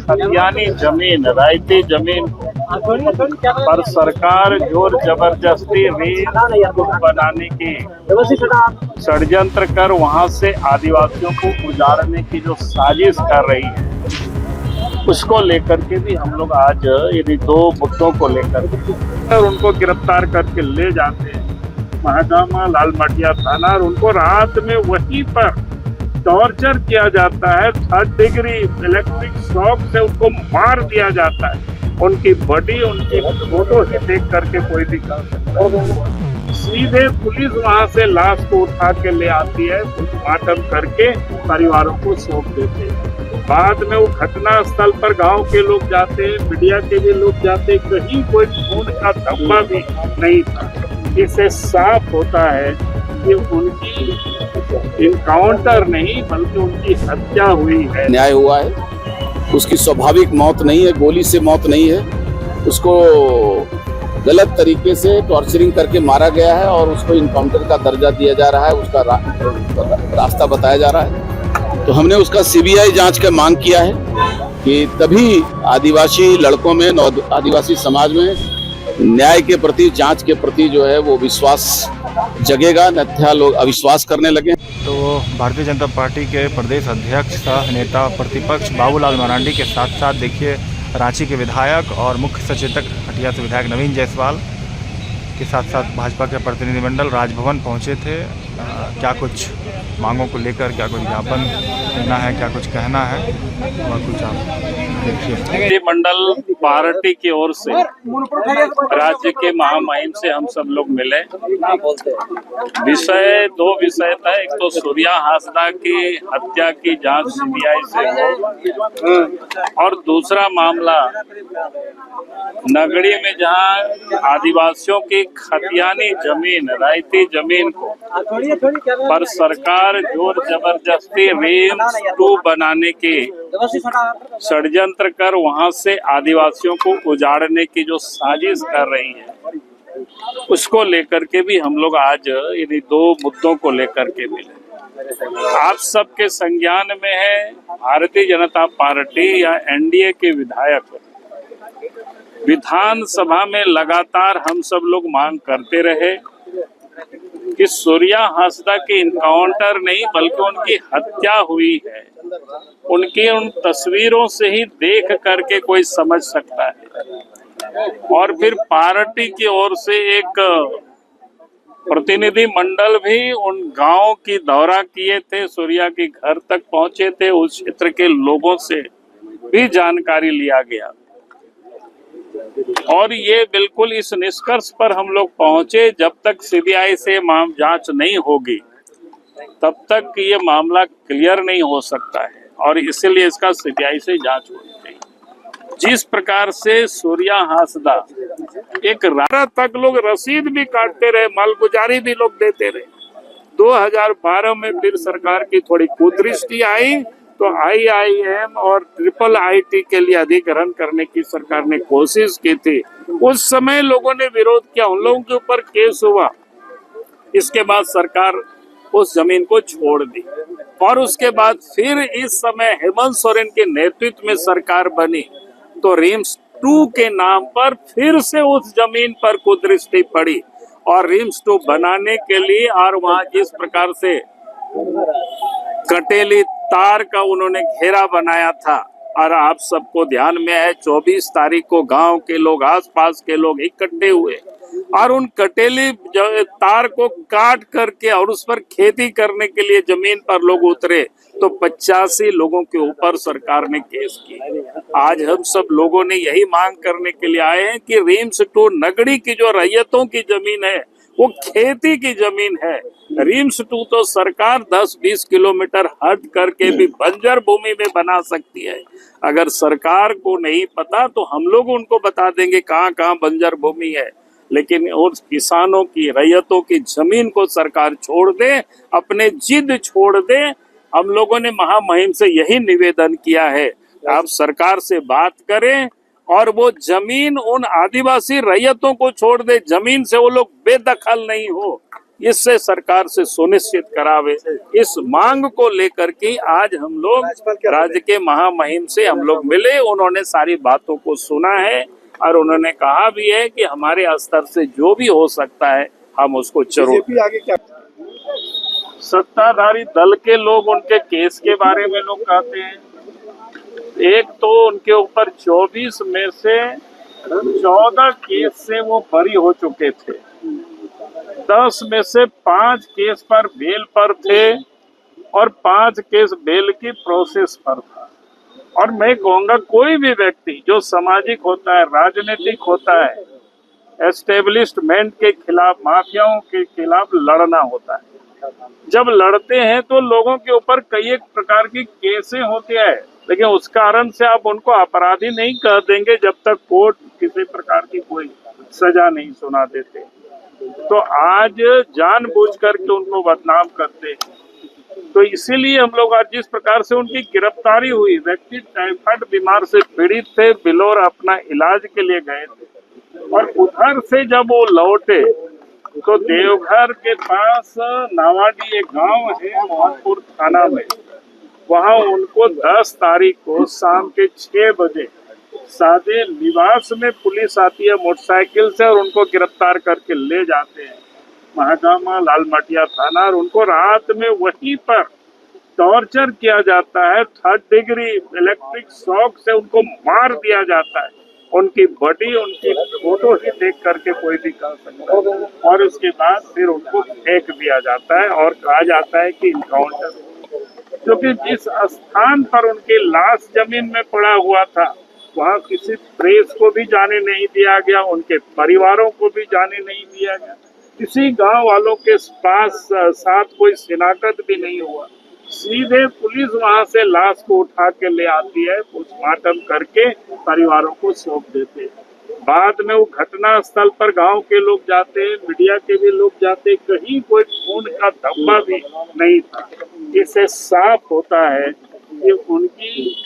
खतियानी जमीन, रायती जमीन पर सरकार जोर जबरदस्ती रेल बनाने की षड्यंत्र कर वहां से आदिवासियों को उजाड़ने की जो साजिश कर रही है, उसको लेकर के भी हम लोग आज इन दो मुद्दों को लेकर उनको गिरफ्तार करके ले जाते हैं महागामा लालमटिया थाना, और उनको रात में वहीं पर टॉर्चर किया जाता है। 3rd डिग्री इलेक्ट्रिक शॉक से उनको मार दिया जाता है। उनकी बॉडी, उनकी फोटो ही देख करके कोई भी कर सकता है। सीधे पुलिस वहां से लाश को उठा के ले आती है, पोस्टमार्टम करके परिवारों को सौंप देते हैं। बाद में वो घटना स्थल पर गांव के लोग जाते हैं, मीडिया के भी लोग जाते हैं, कहीं कोई खून का धब्बा भी नहीं था। इससे साफ होता है कि उनकी इनकाउंटर नहीं बल्कि उनकी हत्या हुई है। न्याय हुआ है, उसकी स्वाभाविक मौत नहीं है, गोली से मौत नहीं है, उसको गलत तरीके से टॉर्चरिंग करके मारा गया है और उसको इनकाउंटर का दर्जा दिया जा रहा है, उसका रास्ता बताया जा रहा है। तो हमने उसका सीबीआई जांच का मांग किया है कि तभी आदिवासी लड़कों में, आदिवासी समाज में न्याय के प्रति, जांच के प्रति जो है वो विश्वास जगेगा, अन्यथा लोग अविश्वास करने लगे। तो भारतीय जनता पार्टी के प्रदेश अध्यक्ष सह नेता प्रतिपक्ष बाबूलाल मरांडी के साथ साथ देखिए रांची के विधायक और मुख्य सचेतक हटिया से विधायक नवीन जायसवाल के साथ साथ भाजपा के प्रतिनिधिमंडल राजभवन पहुंचे थे। क्या कुछ मांगों को लेकर, क्या कुछ ज्ञापन देना है, क्या कुछ कहना है, और कुछ आप देखिए। मंडल पार्टी की ओर से राज्य के महामहिम से हम सब लोग मिले। दो विषय था, एक तो सूर्या हांसदा की हत्या की जांच सीबीआई से हो, और दूसरा मामला नगड़ी में जहां आदिवासियों की खतियानी जमीन, रायती जमीन को पर सरकार जोर जबरदस्ती रेम्स 2 बनाने की षड्यंत्र कर वहां से आदिवासियों को उजाड़ने की जो साजिश कर रही है, उसको लेकर के भी हम लोग आज इन दो मुद्दों को लेकर के मिले। आप सबके संज्ञान में है, भारतीय जनता पार्टी या एनडीए के विधायक विधानसभा में लगातार हम सब लोग मांग करते रहे कि सूर्या हांसदा की इनकाउंटर नहीं बल्कि उनकी हत्या हुई है। उनकी उन तस्वीरों से ही देख करके कोई समझ सकता है। और फिर पार्टी की ओर से एक प्रतिनिधि मंडल भी उन गांव की दौरा किए थे, सूर्या के घर तक पहुंचे थे, उस क्षेत्र के लोगों से भी जानकारी लिया गया। और ये बिल्कुल इस निष्कर्ष पर हम लोग पहुंचे, जब तक सीबीआई से जांच नहीं होगी तब तक ये मामला क्लियर नहीं हो सकता है, और इसीलिए इसका सीबीआई से जांच होनी चाहिए। जिस प्रकार से सूर्या हांसदा एक रात तक लोग रसीद भी काटते रहे, मालगुजारी भी लोग देते रहे। 2012 में फिर सरकार की थोड़ी कुदृष्टि आई तो IIM और IIIT के लिए अधिग्रहण करने की सरकार ने कोशिश की थी। उस समय लोगों ने विरोध किया, उन लोगों के ऊपर केस हुआ। इसके बाद सरकार उस जमीन को छोड़ दी, और उसके बाद फिर इस समय हेमंत सोरेन के नेतृत्व में सरकार बनी तो रिम्स 2 के नाम पर फिर से उस जमीन पर कुदृष्टि पड़ी, और रिम्स 2 बनाने के लिए और वहां जिस प्रकार से कटेली तार का उन्होंने घेरा बनाया था, और आप सबको ध्यान में है 24 तारीख को गांव के लोग, आसपास के लोग इकट्ठे हुए और उन कटेली तार को काट करके और उस पर खेती करने के लिए जमीन पर लोग उतरे तो 85 लोगों के ऊपर सरकार ने केस किया। आज हम सब लोगों ने यही मांग करने के लिए आए हैं कि रिम्स 2 नगड़ी की जो रैयतों की जमीन है वो खेती की जमीन है। रिम्स 2 तो सरकार 10-20 किलोमीटर हट करके भी बंजर भूमि में बना सकती है। अगर सरकार को नहीं पता तो हम लोग उनको बता देंगे कहाँ कहाँ बंजर भूमि है, लेकिन उस किसानों की, रैयतों की जमीन को सरकार छोड़ दे, अपने जिद छोड़ दे। हम लोगों ने महामहिम से यही निवेदन किया है, आप सरकार से बात करें और वो जमीन उन आदिवासी रैयतों को छोड़ दे, जमीन से वो लोग बेदखल नहीं हो। इससे सरकार से सुनिश्चित करावे। इस मांग को लेकर के आज हम लोग राज्य के महामहिम से हम लोग मिले, उन्होंने सारी बातों को सुना है और उन्होंने कहा भी है कि हमारे स्तर से जो भी हो सकता है हम उसको जरूर। आगे क्या सत्ताधारी दल के लोग उनके केस के बारे में लोग कहते हैं। एक तो उनके ऊपर 24 में से 14 केस से वो बरी हो चुके थे, 10 में से 5 केस पर बेल पर थे और 5 केस बेल की प्रोसेस पर था। और मैं कहूँगा कोई भी व्यक्ति जो सामाजिक होता है, राजनीतिक होता है, एस्टेब्लिशमेंट के खिलाफ, माफियाओं के खिलाफ लड़ना होता है। जब लड़ते हैं तो लोगों के ऊपर कई एक प्रकार की केसें होती है, लेकिन उस कारण से आप उनको अपराधी नहीं कह देंगे जब तक कोर्ट किसी प्रकार की कोई सजा नहीं सुना देते। तो आज जानबूझ करके उनको बदनाम करते हैं। तो इसीलिए हम लोग आज जिस प्रकार से उनकी गिरफ्तारी हुई, व्यक्ति टाइफाइड बीमार से पीड़ित थे, बिलोर अपना इलाज के लिए गए थे और उधर से जब वो लौटे तो देवघर के पास नावाडी एक गांव है मोहनपुर थाना में, वहां उनको 10 तारीख को शाम के 6 बजे सादे निवास में पुलिस आती है मोटरसाइकिल से और उनको गिरफ्तार करके ले जाते हैं महागामा लालमटिया थाना, और उनको रात में वहीं पर टॉर्चर किया जाता है। 3rd डिग्री इलेक्ट्रिक शॉक से उनको मार दिया जाता है। उनकी बॉडी, उनकी फोटो ही देख करके कोई भी कह सकता है, और उसके बाद फिर उनको फेंक दिया जाता है और कहा जाता है कि इनकाउंटर, क्योंकि जिस स्थान पर उनकी लाश जमीन में पड़ा हुआ था वहाँ किसी प्रेस को भी जाने नहीं दिया गया, उनके परिवारों को भी जाने नहीं दिया गया, किसी गांव वालों के पास साथ कोई शिनाख्त भी नहीं हुआ। सीधे पुलिस वहां से लाश को उठा के ले आती है, पोस्टमार्टम करके परिवारों को सौंप देते हैं। बाद में वो घटना स्थल पर गांव के लोग जाते हैं, मीडिया के भी लोग जाते, कहीं कोई खून का धब्बा भी नहीं था। इससे साफ होता है कि उनकी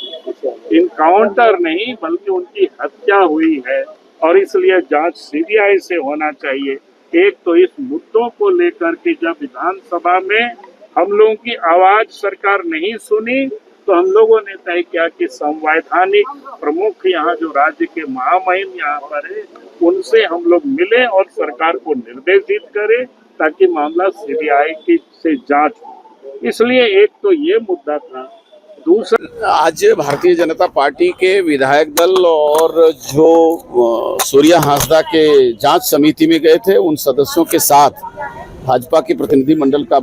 इनकाउंटर नहीं बल्कि उनकी हत्या हुई है, और इसलिए जांच सीबीआई से होना चाहिए। एक तो इस मुद्दों को लेकर के जब विधानसभा में हम लोगों की आवाज सरकार नहीं सुनी तो हम लोगों ने तय किया कि संवैधानिक प्रमुख यहाँ जो राज्य के महामहिम यहाँ पर है उनसे हम लोग मिले और सरकार को निर्देशित करें ताकि मामला सीबीआई की से जांच हो। इसलिए एक तो ये मुद्दा था। दूसरा, आज भारतीय जनता पार्टी के विधायक दल और जो सूर्या हांसदा के जांच समिति में गए थे उन सदस्यों के साथ भाजपा के प्रतिनिधि मंडल का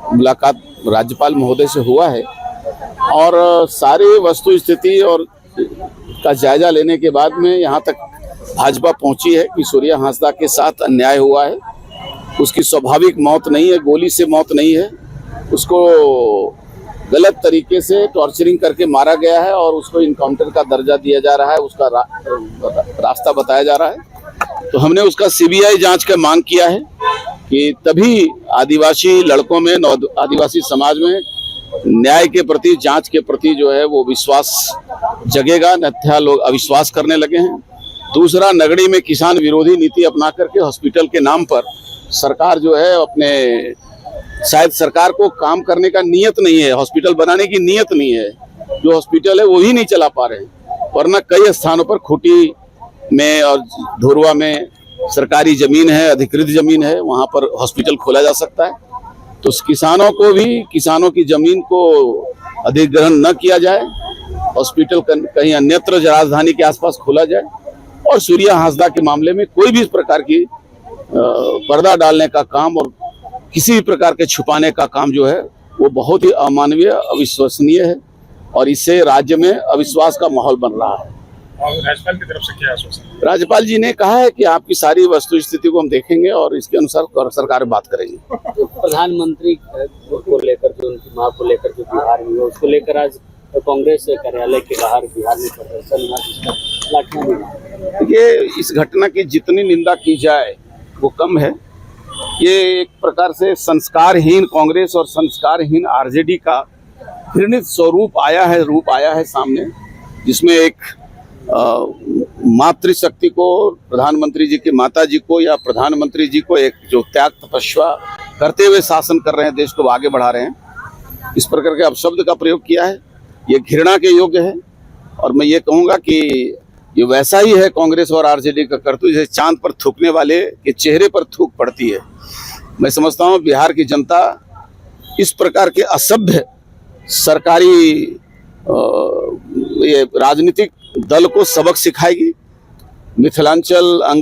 मुलाकात राज्यपाल महोदय से हुआ है, और सारी वस्तु स्थिति और का जायजा लेने के बाद में यहाँ तक भाजपा पहुंची है कि सूर्या हांसदा के साथ अन्याय हुआ है। उसकी स्वाभाविक मौत नहीं है, गोली से मौत नहीं है, उसको गलत तरीके से टॉर्चरिंग करके मारा गया है और उसको इनकाउंटर का दर्जा दिया जा रहा है, उसका रास्ता बताया जा रहा है। तो हमने उसका सीबीआई जांच का मांग किया है कि तभी आदिवासी लड़कों में, आदिवासी समाज में न्याय के प्रति, जांच के प्रति जो है वो विश्वास जगेगा, अन्यथा लोग अविश्वास करने लगे हैं। दूसरा, नगड़ी में किसान विरोधी नीति अपना करके हॉस्पिटल के नाम पर सरकार जो है अपने, शायद सरकार को काम करने का नियत नहीं है, हॉस्पिटल बनाने की नियत नहीं है, जो हॉस्पिटल है वो ही नहीं चला पा रहे हैं। वरना कई स्थानों पर खूंटी में और धुरवा में सरकारी जमीन है, अधिकृत जमीन है, वहां पर हॉस्पिटल खोला जा सकता है। तो किसानों को भी, किसानों की जमीन को अधिग्रहण न किया जाए, हॉस्पिटल कहीं अन्यत्र राजधानी के आसपास खोला जाए, और सूर्या हांसदा के मामले में कोई भी इस प्रकार की पर्दा डालने का काम और किसी भी प्रकार के छुपाने का काम जो है वो बहुत ही अमानवीय, अविश्वसनीय है, और इससे राज्य में अविश्वास का माहौल बन रहा है। और राज्यपाल की तरफ से क्या आश्वासन? राज्यपाल जी ने कहा है कि आपकी सारी वस्तु स्थिति को हम देखेंगे और इसके अनुसार सरकार बात करेगी। प्रधानमंत्री को लेकर, जो उनकी मां को लेकर जो बिहार में, उसको लेकर आज कांग्रेस कार्यालय के बाहर बिहार में प्रदर्शन हुआ, जिसका लाठियां भी। देखिए, इस घटना की जितनी निंदा की जाए वो कम है। ये एक प्रकार से संस्कारहीन कांग्रेस और संस्कारहीन आरजेडी का घृणित स्वरूप आया है, रूप आया है सामने, जिसमें एक मातृशक्ति को, प्रधानमंत्री जी की माता जी को या प्रधानमंत्री जी को एक जो त्याग, तपस्या करते हुए शासन कर रहे हैं, देश को आगे बढ़ा रहे हैं। इस प्रकार के अपशब्द का प्रयोग किया है, ये घृणा के योग्य है। और मैं ये कहूँगा कि ये वैसा ही है कांग्रेस और आरजेडी का करतूत, जैसे चांद पर थूकने वाले के चेहरे पर थूक पड़ती है। मैं समझता हूँ बिहार की जनता इस प्रकार के असभ्य सरकारी ये राजनीतिक दल को सबक सिखाएगी। मिथिलांचल अंगे